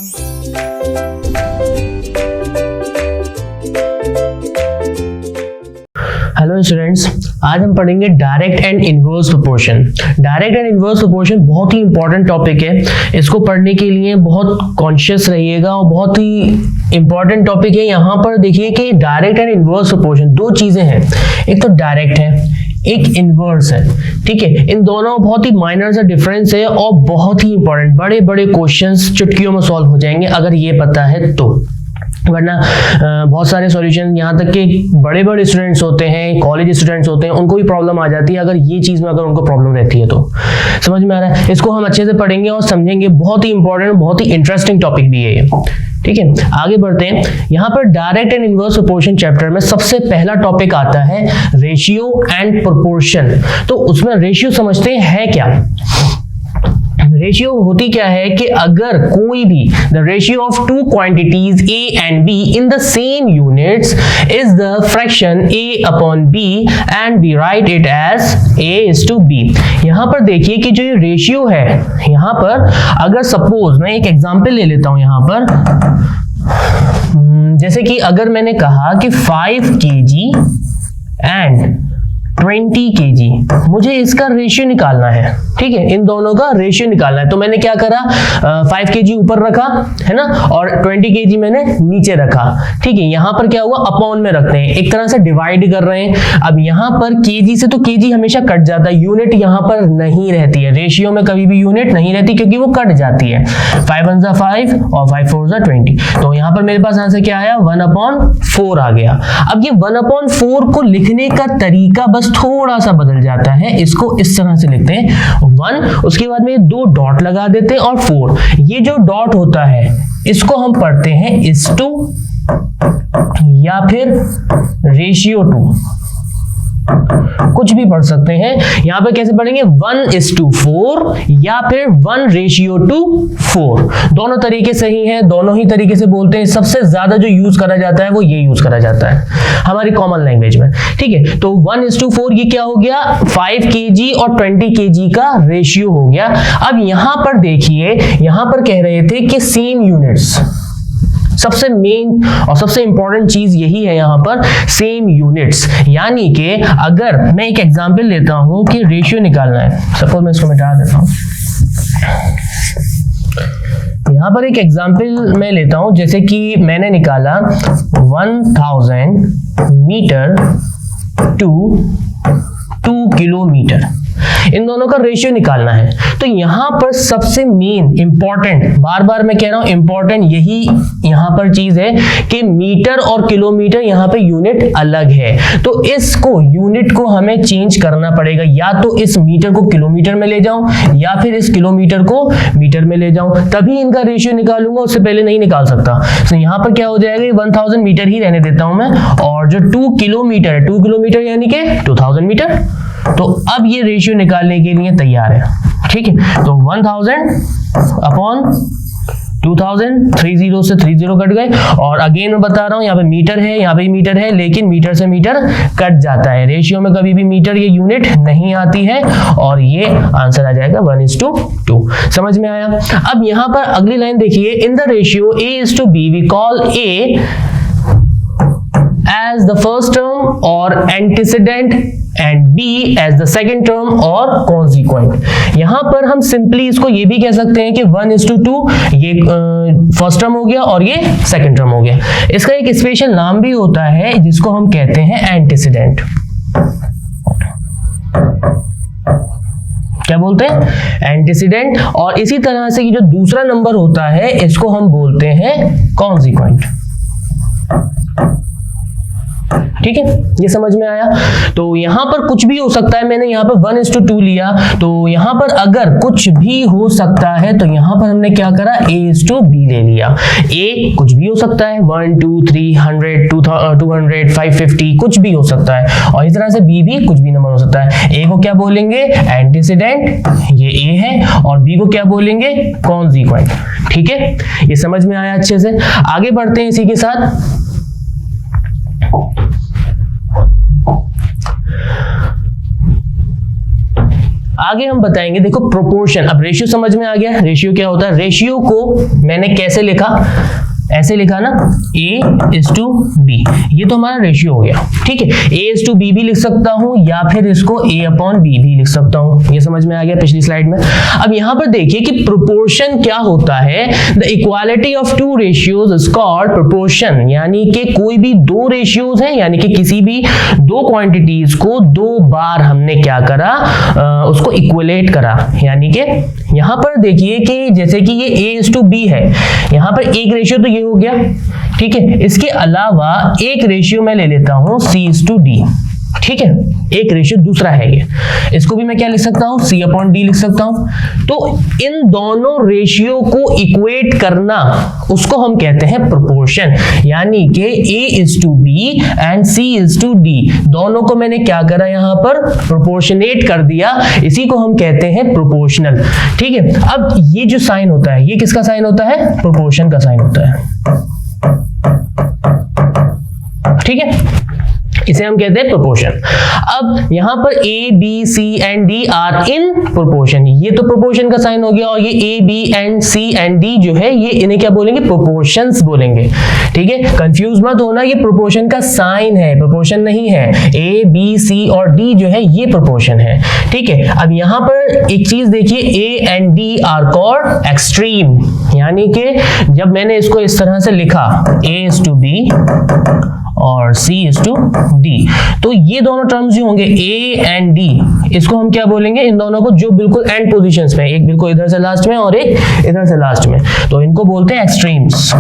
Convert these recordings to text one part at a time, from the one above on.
Hello students, आज हम पढ़ेंगे direct and inverse proportion. Direct and inverse proportion बहुत ही इंपॉर्टेंट टॉपिक है। इसको पढ़ने के लिए बहुत कॉन्शियस रहिएगा और बहुत ही इंपॉर्टेंट टॉपिक है। यहाँ पर देखिए कि डायरेक्ट एंड इनवर्स प्रोपोर्शन दो चीजें हैं, एक तो डायरेक्ट है, एक इनवर्स है। ठीक है, इन दोनों बहुत ही माइनर सा डिफरेंस है और बहुत ही इंपॉर्टेंट, बड़े बड़े क्वेश्चंस चुटकियों में सॉल्व हो जाएंगे अगर ये पता है तो, वरना बहुत सारे सॉल्यूशन यहाँ तक कि बड़े बड़े स्टूडेंट्स होते हैं, कॉलेज स्टूडेंट्स होते हैं, उनको भी प्रॉब्लम आ जाती है अगर ये चीज में अगर उनको प्रॉब्लम रहती है तो। समझ में आ रहा है? इसको हम अच्छे से पढ़ेंगे और समझेंगे। बहुत ही इंपॉर्टेंट, बहुत ही इंटरेस्टिंग टॉपिक भी है ये। ठीक है, आगे बढ़ते हैं। यहाँ पर direct and inverse proportion chapter में सबसे पहला टॉपिक आता है रेशियो एंड प्रोपोर्शन। तो उसमें रेशियो समझते हैं क्या। रेशियो होती क्या है कि अगर कोई भी the ratio of two quantities A and B in the same units is the fraction A upon B and we write it as A:B। यहां पर देखिए कि जो ये रेशियो है, यहां पर अगर सपोज मैं एक एग्जांपल ले लेता हूं यहां पर, जैसे कि अगर मैंने कहा कि 5 kg एंड 20 kg, मुझे इसका रेशियो निकालना है। ठीक है, इन दोनों का रेशियो निकालना है। तो मैंने क्या करा, 5 kg ऊपर रखा है ना, और 20 kg मैंने नीचे रखा। ठीक है, यहां पर क्या हुआ, अपॉन में रखते हैं, एक तरह से डिवाइड कर रहे हैं। अब यहां पर kg से तो kg हमेशा कट जाता है, यूनिट यहां पर नहीं रहती है। रेशियो में कभी भी यूनिट नहीं रहती क्योंकि वो कट जाती है। 5 1 जा 5 और 5 4 जा 20। तो यहां पर मेरे पास आंसर क्या आया, 1/4 आ गया। अब ये 1/4 को लिखने का तरीका बस थोड़ा सा बदल जाता है। इसको इस तरह से लिखते हैं 1, उसके बाद में 2 डॉट लगा देते हैं और 4। ये जो डॉट होता है इसको हम पढ़ते हैं is to या फिर रेशियो टू, कुछ भी पढ़ सकते हैं। यहां पे कैसे पढ़ेंगे, 1:4 या फिर 1:4। दोनों तरीके सही हैं, दोनों ही तरीके से बोलते हैं। सबसे ज्यादा जो यूज करा जाता है वो ये यूज करा जाता है हमारी कॉमन लैंग्वेज में। ठीक है, तो 1:4 ये क्या हो गया, 5 kg और 20 kg का रेशियो हो गया। अब यहां पर देखिए, यहां पर कह रहे थे कि सेम यूनिट्स, सबसे मेन और सबसे इंपॉर्टेंट चीज यही है यहां पर, सेम यूनिट्स। यानी कि अगर मैं एक एग्जांपल लेता हूं कि रेशियो निकालना है, सपोज मैं इसको मिटा देता हूं। यहां पर एक एग्जांपल मैं लेता हूं, जैसे कि मैंने निकाला 1000 मीटर टू 2 किलोमीटर, इन दोनों का रेशियो निकालना है। तो यहां पर सबसे मेन इंपॉर्टेंट, बार बार मैं कह रहा हूं इंपॉर्टेंट, यही यहां पर चीज है कि मीटर और किलोमीटर यहां पे यूनिट अलग है। तो इसको यूनिट को हमें चेंज करना पड़ेगा, या तो इस मीटर को किलोमीटर में ले जाऊं या फिर इस किलोमीटर को मीटर में ले जाऊं, तभी इनका रेशियो निकालूंगा, उससे पहले नहीं निकाल सकता। तो यहां पर क्या हो जाएगा, 1000 मीटर ही रहने देता हूं मैं, और जो 2 किलोमीटर है, 2 किलोमीटर यानी कि 2000 मीटर। तो अब ये रेशियो निकालने के लिए तैयार है। ठीक है, तो 1000 अपॉन 2000, 30 से 30 कट गए, और अगेन मैं बता रहा हूं यहाँ पे मीटर है, यहाँ पे मीटर है, लेकिन मीटर से मीटर कट जाता है। रेशियो में कभी भी मीटर ये यूनिट नहीं आती है, और ये आंसर आ जाएगा 1:2। समझ में आया? अब यहाँ पर अगली लाइन देखिए, in the ratio A:B we call A as the first term or antecedent and B as the second term or consequent। यहां पर हम सिंपली इसको ये भी कह सकते हैं कि 1:2 ये फर्स्ट टर्म हो गया और ये सेकंड टर्म हो गया। इसका एक स्पेशल नाम भी होता है जिसको हम कहते हैं एंटीसीडेंट। क्या बोलते हैं, एंटीसीडेंट। और इसी तरह से ये जो दूसरा नंबर होता है इसको हम बोलते हैं कॉन्सिक्वेंट। ठीक है, ये समझ में आया? तो यहां पर कुछ भी हो सकता है, मैंने यहां पर 1:2 लिया, तो यहां पर अगर कुछ भी हो सकता है तो यहां पर हमने क्या करा, A:B ले लिया। A कुछ भी हो सकता है, 1 2 300 200 550 कुछ भी हो सकता है, और इस तरह से B भी कुछ भी नंबर हो सकता है। A को क्या बोलेंगे, एंटीसीडेंट, ये A है, और B को क्या बोलेंगे, कॉन्सिक्वेंट। ठीक है, ये समझ में आया अच्छे से? आगे बढ़ते हैं इसी के साथ। आगे हम बताएंगे, देखो प्रोपोर्शन, अब रेशियो समझ में आ गया। रेशियो क्या होता है? रेशियो को मैंने कैसे लिखा, ऐसे लिखा ना, A:B, ये तो हमारा रेशियो हो गया, ठीक है। A:B भी लिख सकता हूं या फिर इसको A/B भी लिख सकता हूं, ये समझ में आ गया पिछली स्लाइड में। अब यहां पर देखिए कि प्रोपोर्शन क्या होता है। The equality of two ratios is called proportion, यानी कि कोई भी दो रेशियोज हैं, यानी कि किसी भी दो क्वांटिटीज को दो बार हमने क्या करा, उसको इक्वलेट करा। यानी कि यहां पर देखिए कि जैसे कि ये A:B है, यहां पर एक रेशियो तो हो गया, ठीक है। इसके अलावा एक रेशियो मैं ले लेता हूं C:D, ठीक है, एक रेशियो दूसरा है ये, इसको भी मैं क्या लिख सकता हूं, C/D लिख सकता हूं। तो इन दोनों रेशियो को इक्वेट करना, उसको हम कहते हैं प्रोपोर्शन। यानी कि A:B एंड C:D दोनों को मैंने क्या करा, यहां पर प्रोपोर्शनेट कर दिया, इसी को हम कहते हैं प्रोपोर्शनल, ठीक है। अब ये जो साइन होता है, ये किसका साइन होता है? प्रोपोर्शन का साइन होता है, ठीक है, इसे हम कहते हैं प्रोपोर्शन। अब यहां पर A, B, C and D are in proportion, ये तो प्रोपोर्शन का साइन हो गया, और ये A, B and C and D जो है, ये इन्हें क्या बोलेंगे? प्रोपोर्शंस बोलेंगे, ठीक है। कंफ्यूज मत होना, ये प्रोपोर्शन का साइन है, प्रोपोर्शन नहीं है। A, B, C और D जो है ये प्रोपोर्शन है, ठीक है। अब यहां पर एक चीज देखिए, A and D are called extreme, यानी कि जब मैंने इसको इस तरह से लिखा A:B और C:D, तो ये दोनों टर्म्स जो होंगे A एंड D, इसको हम क्या बोलेंगे? इन दोनों को जो बिल्कुल एंड पोजीशंस में, एक बिल्कुल इधर से लास्ट में और एक इधर से लास्ट में, तो इनको बोलते हैं एक्सट्रीम्स।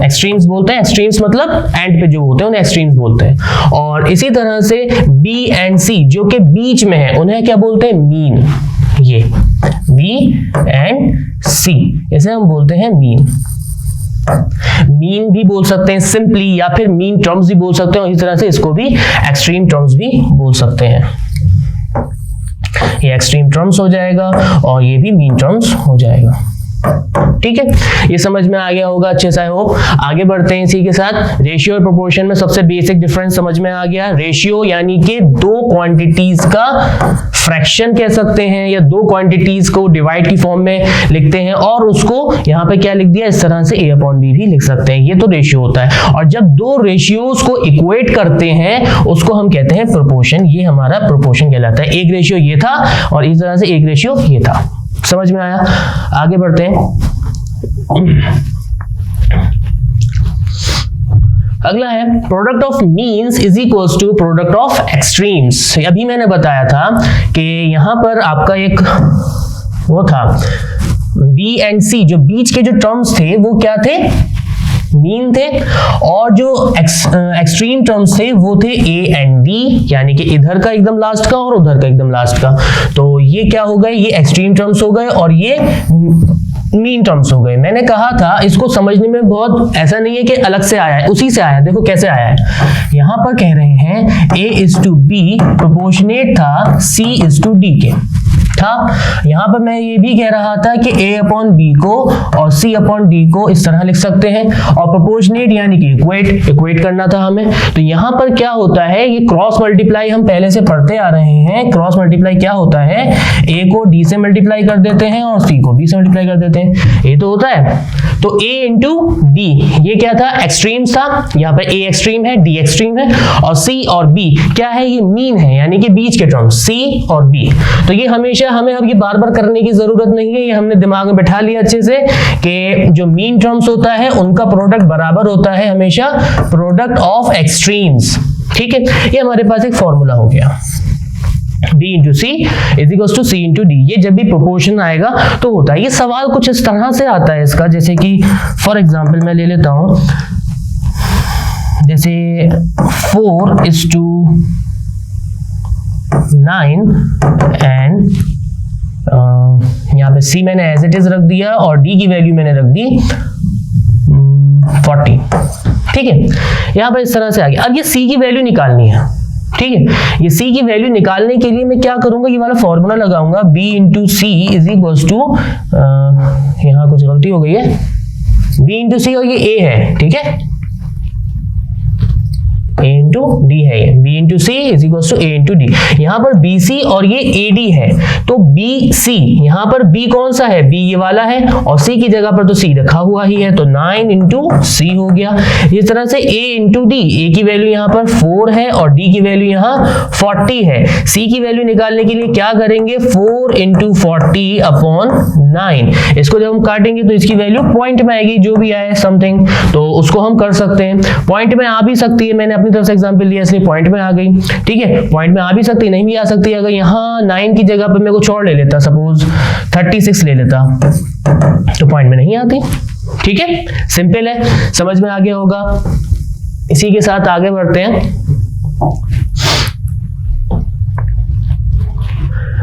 एक्सट्रीम्स बोलते हैं, एक्सट्रीम्स मतलब एंड पे जो होते हैं उन्हें एक्सट्रीम्स बोलते हैं। और इसी तरह से B एंड C जो कि बीच में है, उन्हें क्या बोलते हैं? मीन। ये B एंड C, इसे हम बोलते हैं मीन। मीन भी बोल सकते हैं सिंपली, या फिर मीन टर्म्स भी बोल सकते हैं, और इस तरह से इसको भी एक्सट्रीम टर्म्स भी बोल सकते हैं। ये एक्सट्रीम टर्म्स हो जाएगा और ये भी मीन टर्म्स हो जाएगा, ठीक है। ये समझ में आ गया होगा अच्छे से, आई होप। आगे बढ़ते हैं इसी के साथ। रेशियो और प्रोपोर्शन में सबसे बेसिक डिफरेंस समझ में आ गया। रेशियो यानी कि दो क्वांटिटीज का फ्रैक्शन कह सकते हैं, या दो क्वांटिटीज को डिवाइड की फॉर्म में लिखते हैं, और उसको यहाँ पे क्या लिख दिया, इस तरह से A/B भी लिख सकते हैं, ये तो रेशियो होता है। और जब दो रेशियोज को इक्वेट करते हैं, उसको हम कहते हैं प्रोपोर्शन। ये हमारा प्रोपोर्शन कहलाता है। एक रेशियो ये था और इस तरह से एक रेशियो ये था, समझ में आया? आगे बढ़ते हैं। अगला है product of means is equals to product of extremes. अभी मैंने बताया था कि यहां पर आपका एक वो था B एंड C, जो बीच के जो टर्म्स थे वो क्या थे? मीन थे, और जो एक्सट्रीम टर्म्स थे वो थे A एंड D, यानी कि इधर का एकदम लास्ट का और उधर का एकदम लास्ट का। तो ये क्या हो गए? ये एक्सट्रीम टर्म्स हो गए और ये मीन टर्म्स हो गए। मैंने कहा था इसको समझने में बहुत ऐसा नहीं है कि अलग से आया है, उसी से आया है। देखो कैसे आया है, यहां पर कह रहे हैं A:B प्रोपोर्शनेट था C:D के था। यहां पर मैं ये भी कह रहा था कि A/B को और C/D को इस तरह लिख सकते हैं, और प्रोपोर्शनेट यानी कि इक्वेट करना था हमें। तो यहां पर क्या होता है, ये क्रॉस मल्टीप्लाई हम पहले से पढ़ते आ रहे हैं। क्रॉस मल्टीप्लाई क्या होता है? A को D से मल्टीप्लाई कर देते हैं और C को B से मल्टीप्लाई कर देते हैं, ये तो होता है। तो A इंटू D, ये क्या था? एक्सट्रीम्स था। यहाँ पर A एक्सट्रीम है, D एक्सट्रीम है, और C और B क्या है? ये मीन है, यानी कि बीच के टर्म्स C और B। तो ये हमेशा हमें अब ये बार बार करने की जरूरत नहीं है, ये हमने दिमाग में बैठा लिया अच्छे से कि जो मीन टर्म्स होता है उनका प्रोडक्ट बराबर होता है हमेशा प्रोडक्ट ऑफ एक्सट्रीम्स, ठीक है। ये हमारे पास एक फॉर्मूला हो गया, B into C is equals to C into D। ये जब भी प्रोपोर्शन आएगा तो होता है। ये सवाल कुछ इस तरह से आता है इसका, जैसे कि फॉर एग्जांपल मैं ले लेता हूं, जैसे 4:9 एंड यहाँ पे C मैंने एज इट इज रख दिया और D की वैल्यू मैंने रख दी 40, ठीक है। यहाँ पर इस तरह से आ गया। अब ये C की वैल्यू निकालनी है, ठीक है। ये C की वैल्यू निकालने के लिए मैं क्या करूंगा, ये वाला फॉर्मूला लगाऊंगा, B into C is equals to, यहाँ कुछ गलती हो गई है, B इंटू C और ये A है, ठीक है। A इंटू डी है ये, B into C is equal to A into D. यहाँ पर BC और ये AD है, तो BC, यहाँ पर B कौन सा है, B ये वाला है, और C की जगह पर तो C रखा हुआ ही है, तो 9 इंटू C हो गया। इस तरह से A इंटू डी, A की वैल्यू यहाँ पर 4 है और D की वैल्यू यहाँ 40 है। C की वैल्यू निकालने के लिए क्या करेंगे, 4 इंटू 40 अपॉन 9। इसको जब हम काटेंगे तो इसकी वैल्यू पॉइंट में आएगी, जो भी आए समथिंग, तो उसको हम कर सकते हैं। पॉइंट में आ भी सकती है, मैंने अपनी तरफ से एग्जांपल लिया इसलिए पॉइंट में आ गई, ठीक है। पॉइंट में आ भी सकती है, नहीं भी आ सकती है। अगर यहाँ 9 की जगह पर मैं कुछ और ले लेता, सपोज 36 ले लेता, तो पॉइंट में नहीं आती, ठीक है। सिंपल है, समझ में आ गया होगा। इसी के साथ आगे बढ़ते हैं।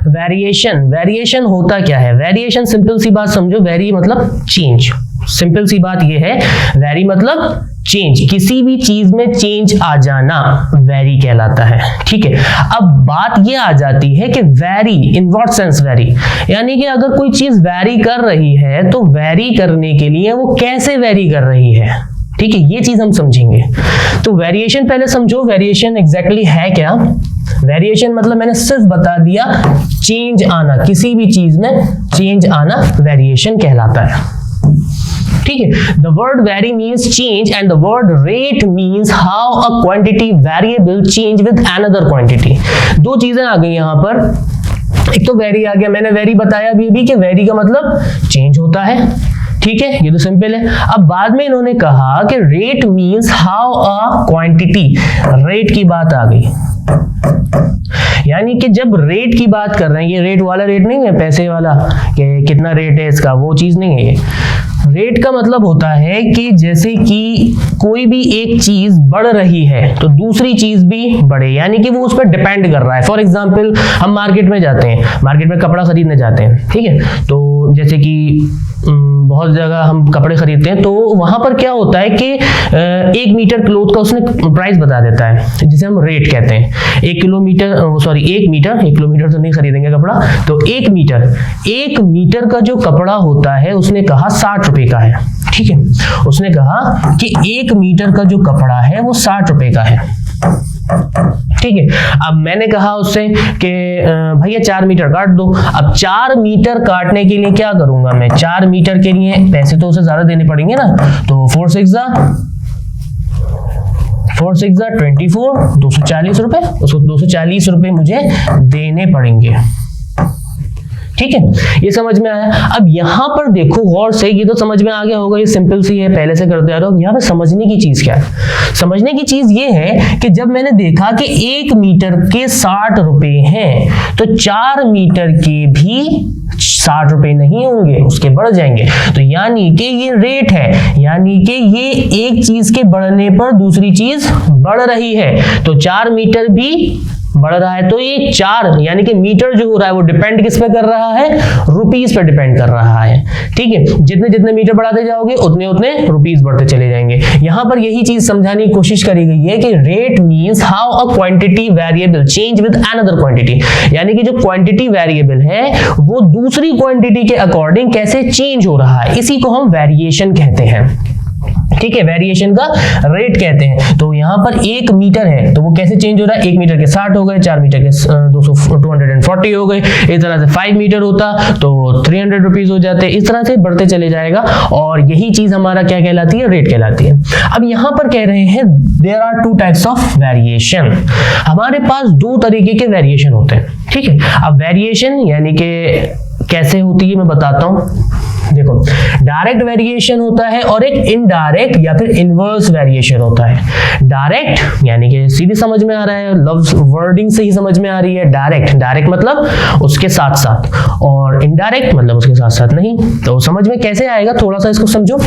वेरिएशन, वेरिएशन होता क्या है? वेरिएशन सिंपल सी बात समझो, वेरी मतलब चेंज। सिंपल सी बात ये है, वेरी मतलब चेंज, किसी भी चीज में चेंज आ जाना वेरी कहलाता है, ठीक है। अब बात ये आ जाती है कि very in what sense very, यानी कि अगर कोई चीज वेरी कर रही है तो वेरी करने के लिए वो कैसे वेरी कर रही है, ठीक है, ये चीज हम समझेंगे। तो वेरिएशन पहले समझो, वेरिएशन एग्जैक्टली है क्या। वेरिएशन मतलब मैंने सिर्फ बता दिया, चेंज आना, किसी भी चीज में चेंज आना वेरिएशन कहलाता है, ठीक है। The word very means change and the word rate means how a quantity variable change with another quantity. दो चीजें आ गई यहाँ पर, एक तो वेरी आ गया, मैंने वेरी बताया अभी कि वेरी का मतलब चेंज होता है, ठीक है, ये तो सिंपल है। अब बाद में इन्होंने कहा कि rate means how a quantity, rate की बात आ गई, यानी कि जब रेट की बात कर रहे हैं, ये रेट वाला रेट नहीं है पैसे वाला कि कितना रेट है इसका, वो चीज नहीं है ये। रेट का मतलब होता है कि जैसे कि कोई भी एक चीज बढ़ रही है तो दूसरी चीज भी बढ़े, यानी कि वो उस पर डिपेंड कर रहा है। फॉर एग्जांपल हम मार्केट में जाते हैं, मार्केट में कपड़ा खरीदने जाते हैं, ठीक है, तो जैसे कि बहुत जगह हम कपड़े खरीदते हैं, तो वहां पर क्या होता है कि 1 मीटर क्लोथ का उसने प्राइस बता देता है, जिसे हम रेट कहते हैं। 1 किलोमीटर तो नहीं खरीदेंगे कपड़ा, तो 1 मीटर का जो कपड़ा होता है उसने कहा 60 रुपए का है, ठीक है। उसने कहा कि 1 मीटर का जो कपड़ा है वो 60 रुपए का है, ठीक है। अब मैंने कहा उससे कि भैया 4 मीटर काट दो। अब 4 मीटर काटने के लिए क्या करूंगा मैं, 4 मीटर के लिए पैसे तो उसे ज्यादा देने पड़ेंगे ना, तो 4 6 24, 240 रुपए, उसको 240 रुपए मुझे देने पड़ेंगे, ठीक है। ये समझ में आया। अब यहां पर देखो गौर से, ये तो समझ में आ गया होगा, ये सिंपल सी है, पहले से करते आ रहे हो। यहां पे समझने की चीज क्या है? समझने की चीज ये है कि जब मैंने देखा कि 1 मीटर के 60 रुपए हैं, तो 4 मीटर के भी 60 रुपए नहीं होंगे, उसके बढ़ जाएंगे। तो यानी कि ये रेट है, यानी कि ये एक चीज के बढ़ने पर दूसरी चीज बढ़ रही है, तो 4 मीटर भी बढ़ रहा है। तो ये 4 यानी कि मीटर जो हो रहा है वो डिपेंड किस पे कर रहा है, रुपीस पे डिपेंड कर रहा है, ठीक है। जितने जितने मीटर बढ़ाते जाओगे उतने उतने रुपीस बढ़ते चले जाएंगे। यहां पर यही चीज समझाने की कोशिश करी गई है कि rate means how a quantity variable change with another quantity, यानी कि जो क्वांटिटी वेरिएबल है वो दूसरी क्वांटिटी के अकॉर्डिंग कैसे चेंज हो रहा है, इसी को हम वेरिएशन कहते हैं, ठीक है। वेरिएशन का रेट कहते हैं। तो यहां पर 1 मीटर है तो वो कैसे चेंज हो रहा है, 1 मीटर के 60 हो गए, 4 मीटर के 240 हो गए। इस तरह से 5 मीटर होता तो 300 रुपीज हो जाते, इस तरह से बढ़ते चले जाएगा। और यही चीज हमारा क्या कहलाती है, रेट कहलाती है। अब यहां पर कह रहे हैं there are 2 types of variation, हमारे पास 2 तरीके के वेरिएशन होते हैं, ठीक है। अब वेरिएशन यानी कि कैसे होती है मैं बताता हूं। देखो, डायरेक्ट वेरिएशन होता है और एक इनडायरेक्ट या फिर इनवर्स वेरिएशन होता है। डायरेक्ट यानी कि सीधी समझ में आ रहा है, लफ्ज वर्डिंग से ही समझ में आ रही है। डायरेक्ट मतलब उसके साथ साथ, और इनडायरेक्ट मतलब उसके साथ साथ नहीं। तो समझ में कैसे आएगा, थोड़ा सा इसको समझो।